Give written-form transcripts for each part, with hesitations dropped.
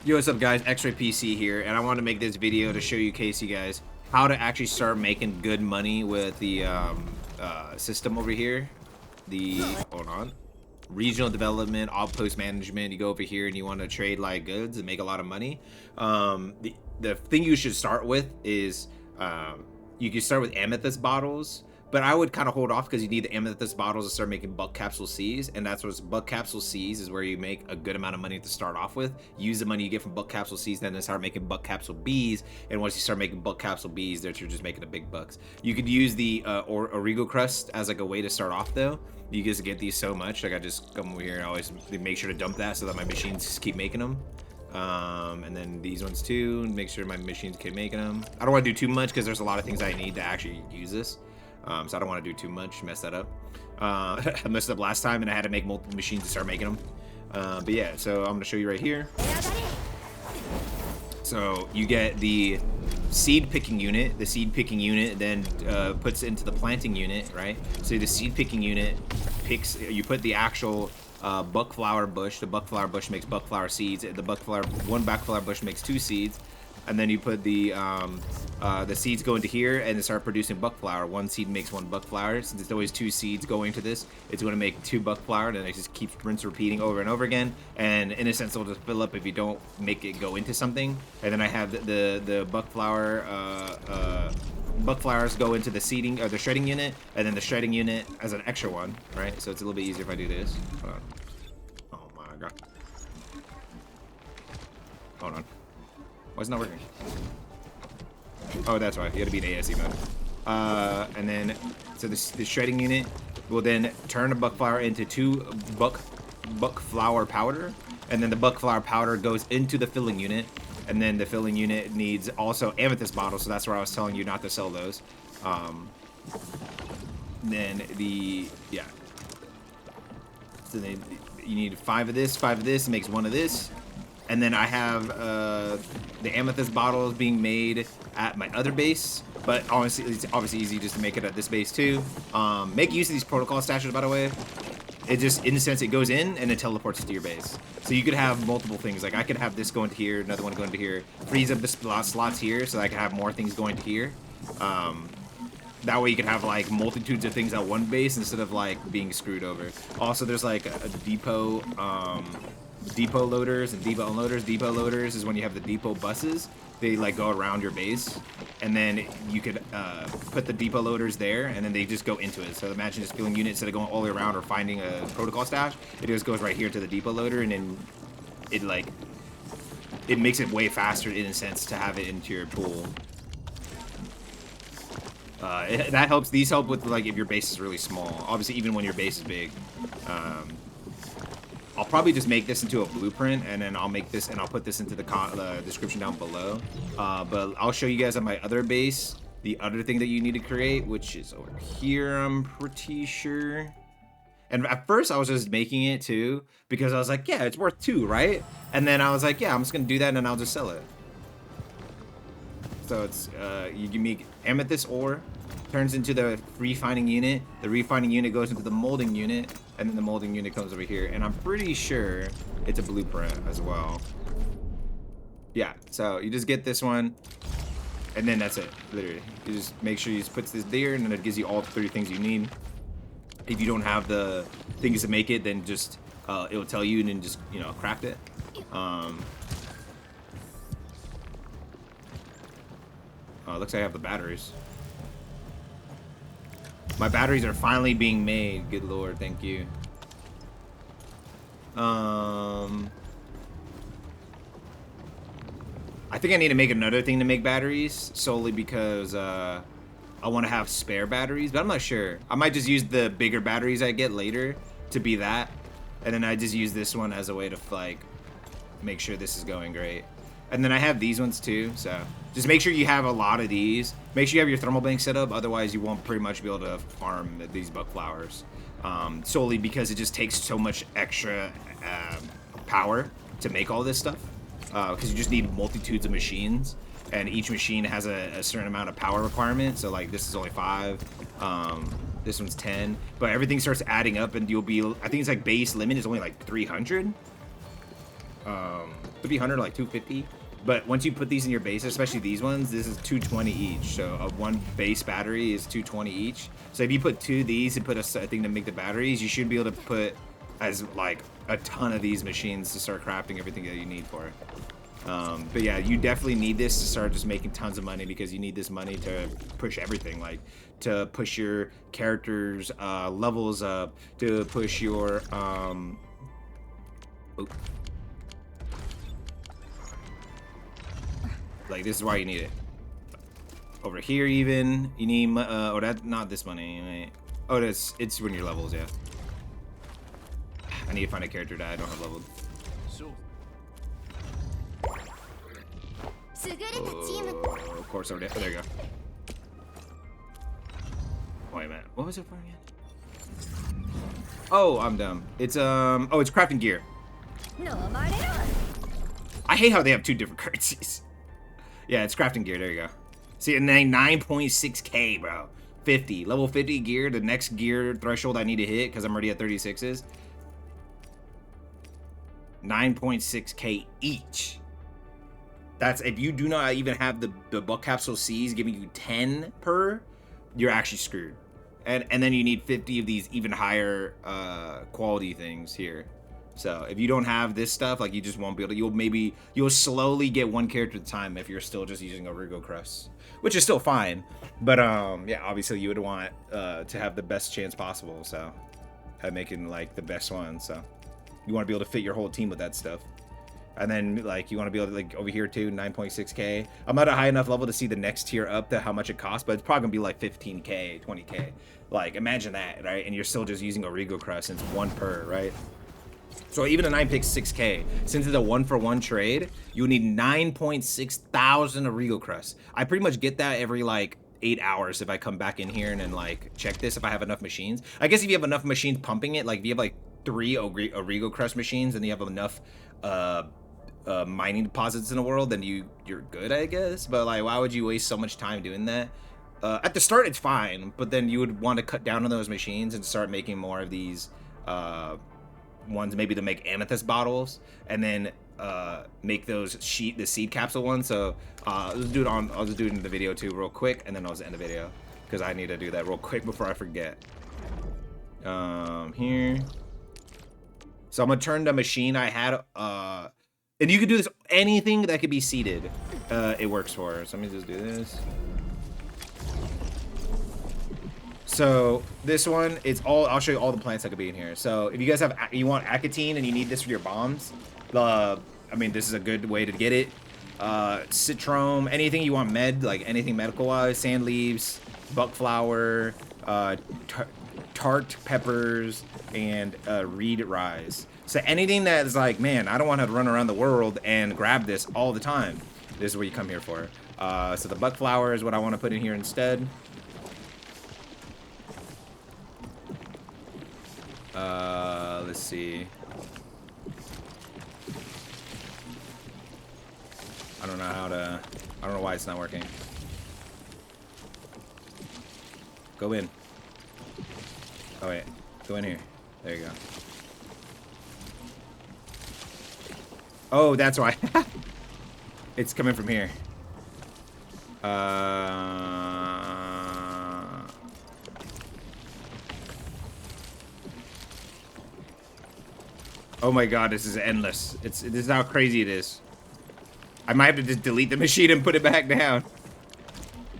Yo, what's up guys, Xraypc here, and I want to make this video to show you guys how to actually start making good money with the system over here. Hold on, regional development, outpost management. You go over here and you want to trade like goods and make a lot of money. The thing you should start with is you can start with amethyst bottles. But I would kind of hold off because you need the amethyst bottles to start making buck capsule C's, and that's what's buck capsule C's is where you make a good amount of money to start off with. Use the money you get from buck capsule C's, then start making buck capsule B's, and once you start making buck capsule B's, that you're just making the big bucks. You could use the Origo crust as like a way to start off though. You just get these so much. Like I just come over here and always make sure to dump that so that my machines just keep making them. And then these ones too. Make sure my machines keep making them. I don't want to do too much because there's a lot of things I need to actually use this. So I don't want to do too much, mess that up. I messed up last time and I had to make multiple machines to start making them. But yeah, so I'm going to show you right here. So you get the seed picking unit. The seed picking unit then puts into the planting unit, right? So the seed picking unit picks, you put the actual buckflower bush. The buckflower bush makes buckflower seeds. One buckflower bush makes 2 seeds. And then you put the seeds go into here and start producing buckflower. 1 seed makes 1 buckflower. Since it's always 2 seeds going to this, it's going to make 2 buckflower, and it just keeps repeating over and over again. And in a sense, it'll just fill up if you don't make it go into something. And then I have the buckflower buckflowers go into the seeding or the shredding unit, and then the shredding unit as an extra one, right? So it's a little bit easier if I do this. Hold on. Oh my god. Hold on. Why is it not working? Oh, that's right. You gotta be in ASE mode. And then, so the shredding unit will then turn the buckflower into 2 buckflower powder, and then the buckflower powder goes into the filling unit, and then the filling unit needs also amethyst bottles, so that's where I was telling you not to sell those. Then yeah. So then you need 5 of this, 5 of this, it makes 1 of this. And then I have the amethyst bottles being made at my other base, but honestly, it's obviously easy just to make it at this base too. Make use of these protocol stashes, by the way. It just, in a sense, it goes in and it teleports to your base. So you could have multiple things. Like I could have this go into here, another one go into here, freeze up the slots here so that I can have more things going to here. That way you can have like multitudes of things at one base instead of like being screwed over. Also, there's like a depot loaders and depot unloaders. Depot loaders is when you have the depot buses. They like go around your base, and then you could put the depot loaders there, and then they just go into it. So imagine just filling units instead of going all the way around or finding a protocol stash. It just goes right here to the depot loader, and then it makes it way faster in a sense to have it into your pool. That helps. These help with like if your base is really small. Obviously, even when your base is big. I'll probably just make this into a blueprint, and then I'll make this and I'll put this into the description down below. But I'll show you guys on my other base the other thing that you need to create, which is over here, I'm pretty sure. And at first I was just making it too because I was like, yeah, it's worth 2, right? And then I was like, yeah, I'm just gonna do that and then I'll just sell it. So it's you make amethyst ore, turns into the refining unit. The refining unit goes into the molding unit, and then the molding unit comes over here. And I'm pretty sure it's a blueprint as well. Yeah, so you just get this one, and then that's it, literally. You just make sure you just put this there, and then it gives you all 3 things you need. If you don't have the things to make it, then just it'll tell you, and then just, you know, craft it. Looks like I have the batteries. My batteries are finally being made. Good lord, thank you. I think I need to make another thing to make batteries solely because I want to have spare batteries, but I'm not sure. I might just use the bigger batteries I get later to be that, and then I just use this one as a way to like make sure this is going great. And then I have these ones too, so just make sure you have a lot of these. Make sure you have your thermal bank set up, otherwise you won't pretty much be able to farm these buckflowers. Solely because it just takes so much extra power to make all this stuff. Because you just need multitudes of machines, and each machine has a certain amount of power requirement. So like this is only 5, this one's 10, but everything starts adding up, and you'll be, I think it's like base limit is only like 300. Could be 100 like 250. But once you put these in your base, especially these ones, this is 220 each. So one base battery is 220 each. So if you put 2 of these and put a thing to make the batteries, you should be able to put as like a ton of these machines to start crafting everything that you need for it. But yeah, you definitely need this to start just making tons of money, because you need this money to push everything, like to push your characters levels up, to push your like this is why you need it. Over here even you need oh, that's not this money, right? Oh, it's when your levels. Yeah, I need to find a character that I don't have leveled. Oh, of course, over there. Oh, there you go. Wait a minute. What was it for again? Oh, I'm dumb. It's oh, it's crafting gear. I hate how they have 2 different currencies. Yeah, it's crafting gear. There you go. See, and then 9.6k, bro. 50 level 50 gear. The next gear threshold I need to hit, because I'm already at 36s. 9.6k each. That's if you do not even have the buck capsule C's giving you 10 per, you're actually screwed. And then you need 50 of these even higher quality things here. So if you don't have this stuff, like, you just won't be able to. You'll slowly get 1 character at a time if you're still just using a Rigo Crest, which is still fine. But yeah, obviously you would want to have the best chance possible. So at making like the best one. So you want to be able to fit your whole team with that stuff. And then, like, you want to be able to, like, over here too, 9.6k. I'm not at a high enough level to see the next tier up to how much it costs, but it's probably gonna be like 15k, 20k. Like, imagine that, right? And you're still just using Origo Crest, and it's 1 per, right? So even a 9.6k, since it's a 1-for-1 trade, you need 9.6 thousand Origo Crest. I pretty much get that every like 8 hours if I come back in here and then like check this if I have enough machines. I guess if you have enough machines pumping it, like if you have like 3 Origo Crest machines and you have enough mining deposits in the world, then you're good, I guess. But like, why would you waste so much time doing that? At the start it's fine, but then you would want to cut down on those machines and start making more of these ones, maybe to make amethyst bottles, and then make those the seed capsule ones. So I'll just do it in the video too real quick, and then I'll just end the video because I need to do that real quick before I forget. Here, so I'm gonna turn the machine I had and you can do this, anything that could be seeded, it works for. So let me just do this. So this one, it's all, I'll show you all the plants that could be in here. So if you guys you want acatine and you need this for your bombs, I mean, this is a good way to get it. Citrome, anything you want like anything medical wise, sand leaves, buckflower, tart peppers, and reed rise. So anything that is like, man, I don't want to run around the world and grab this all the time. This is what you come here for. So the buckflower is what I want to put in here instead. Let's see. I don't know why it's not working. Go in. Oh wait, go in here. There you go. Oh, that's why. It's coming from here. Oh my god, this is endless. This is how crazy it is. I might have to just delete the machine and put it back down.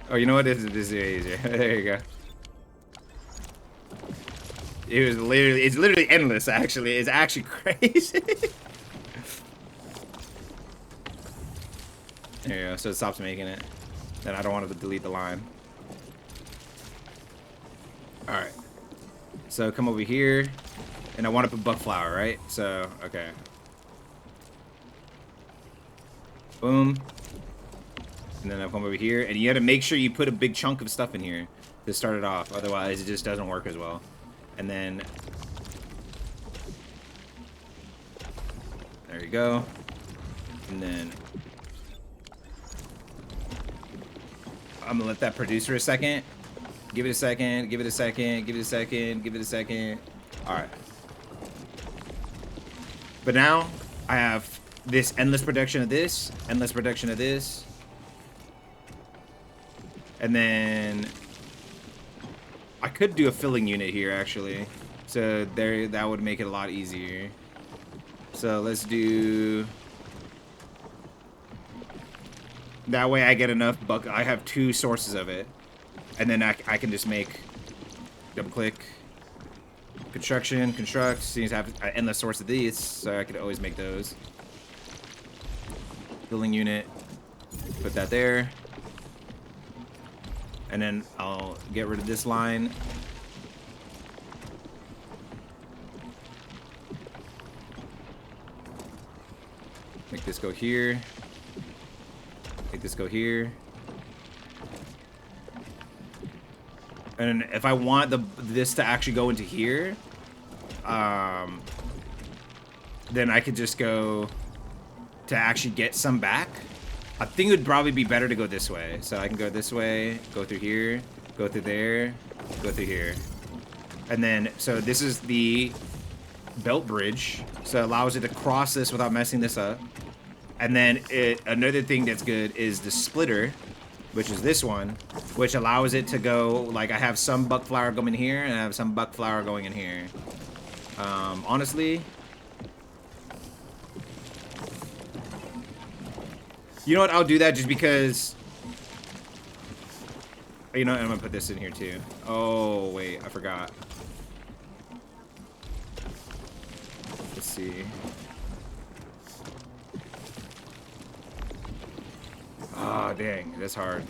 Oh, you know what? This is easier. There you go. It's literally endless, actually. It's actually crazy. There you go, so it stops making it. Then I don't want it to delete the line. Alright. So come over here. And I want to put buckflower, right? So, okay. Boom. And then I come over here. And you have to make sure you put a big chunk of stuff in here to start it off. Otherwise, it just doesn't work as well. And then... there you go. And then... I'm gonna let that produce for a second. Give it a second, give it a second, give it a second, give it a second. Alright. But now I have this endless production of this, endless production of this. And then I could do a filling unit here, actually. So there, that would make it a lot easier. So let's do... That way I get enough I have 2 sources of it. And then I can just make... Double click. Construction, construct. Seems to have an endless source of these, so I could always make those. Filling unit. Put that there. And then I'll get rid of this line. Make this go here. Make this go here. And if I want this to actually go into here, then I could just go to actually get some back. I think it would probably be better to go this way. So I can go this way, go through here, go through there, go through here. And then, so this is the belt bridge. So it allows it to cross this without messing this up. And then another thing that's good is the splitter, which is this one, which allows it to go, like I have some buckflower going in here and I have some buckflower going in here. Honestly, you know what, I'll do that just because, you know, I'm gonna put this in here too. Oh, wait, I forgot. Let's see. Oh, dang, that's hard.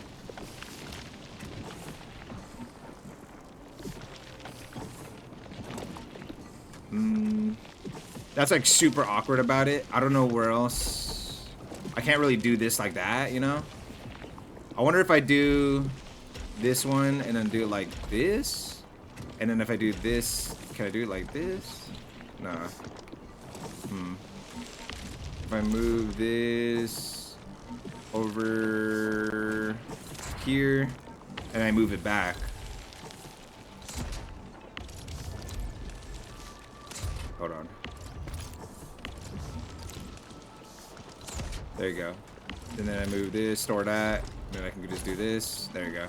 That's like super awkward about it. I don't know where else. I can't really do this like that, you know? I wonder if I do this one and then do it like this. And then if I do this, can I do it like this? Nah. If I move this over here and I move it back. Hold on. There you go. And then I move this, store that. Then I can just do this. There you go.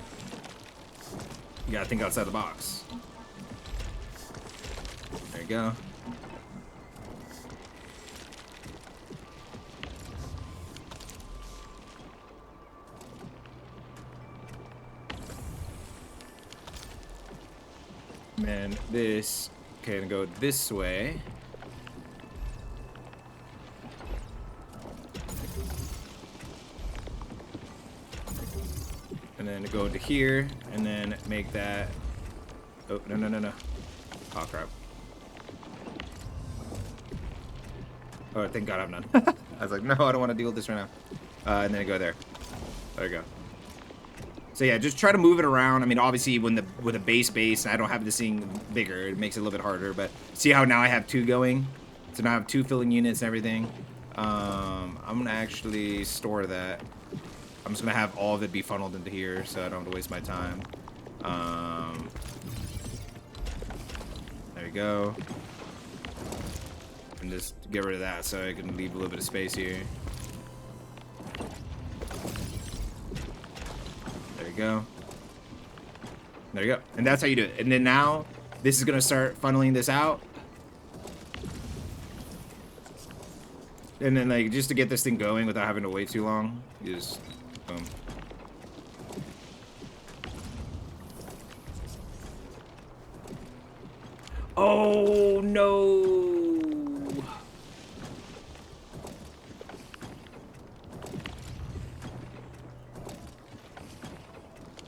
You gotta think outside the box. There you go. And this can go this way. And then go into here, and then make that... Oh, no, no, no, no. Oh, crap. Oh, thank God I'm none. I was like, no, I don't want to deal with this right now. And then go there. There you go. So yeah, just try to move it around. I mean, obviously, with a base, I don't have this thing bigger. It makes it a little bit harder. But see how now I have 2 going? So now I have 2 filling units and everything. I'm gonna actually store that. I'm just gonna have all of it be funneled into here, so I don't have to waste my time. There you go. And just get rid of that, so I can leave a little bit of space here. There you go. There you go. And that's how you do it. And then now, this is gonna start funneling this out. And then, like, just to get this thing going without having to wait too long, you just, boom. Oh, no.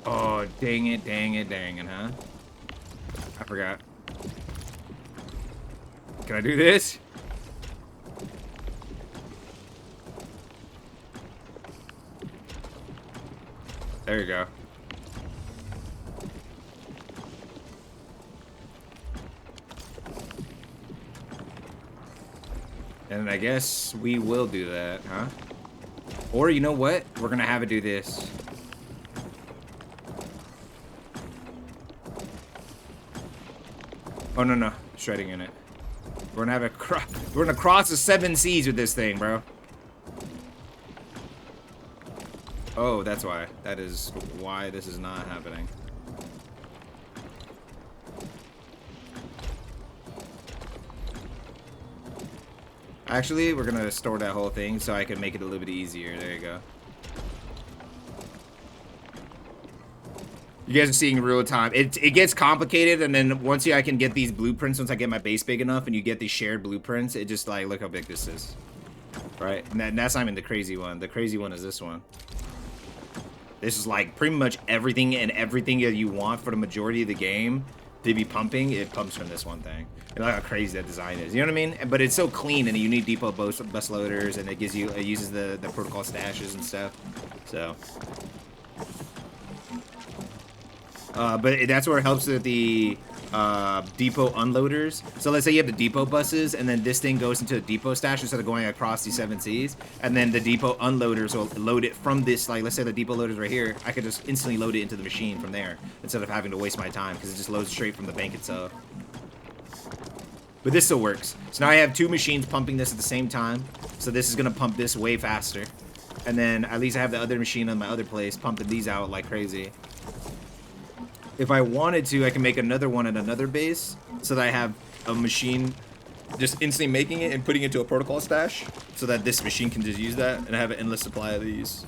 Oh, dang it, huh? I forgot. Can I do this? There you go. And I guess we will do that, huh? Or you know what? We're gonna have it do this. Oh no, no, shredding in it. We're gonna have we're gonna cross the 7 seas with this thing, bro. Oh, that's why. That is why this is not happening. Actually, we're gonna store that whole thing so I can make it a little bit easier. There you go. You guys are seeing real time. It gets complicated, and then once I can get these blueprints, once I get my base big enough, and you get these shared blueprints, it just like, look how big this is. Right? And that's not even the crazy one. The crazy one is this one. This is like pretty much everything that you want for the majority of the game to be pumping. It pumps from this one thing. And like how crazy that design is. You know what I mean? But it's so clean, and you need depot bus loaders, and it uses the protocol stashes and stuff. So. But that's where it helps with the depot unloaders. So let's say you have the depot buses, and then this thing goes into a depot stash instead of going across these 7 seas. And then the depot unloaders will load it from this, like let's say the depot loader's right here. I could just instantly load it into the machine from there instead of having to waste my time because it just loads straight from the bank itself. But this still works. So now I have 2 machines pumping this at the same time. So this is going to pump this way faster. And then at least I have the other machine on my other place pumping these out like crazy. If I wanted to, I can make another one at another base so that I have a machine just instantly making it and putting it into a protocol stash so that this machine can just use that and I have an endless supply of these.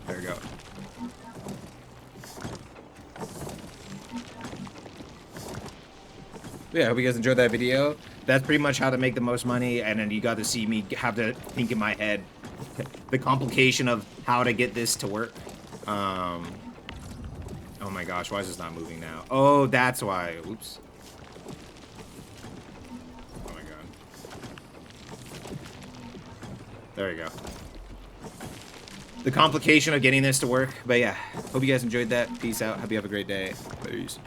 There we go. Yeah, I hope you guys enjoyed that video. That's pretty much how to make the most money, and then you got to see me have to think in my head the complication of how to get this to work. Oh my gosh, why is this not moving now? Oh, that's why. Oops. Oh my god. There we go. The complication of getting this to work. But yeah, hope you guys enjoyed that. Peace out. Hope you have a great day. Peace.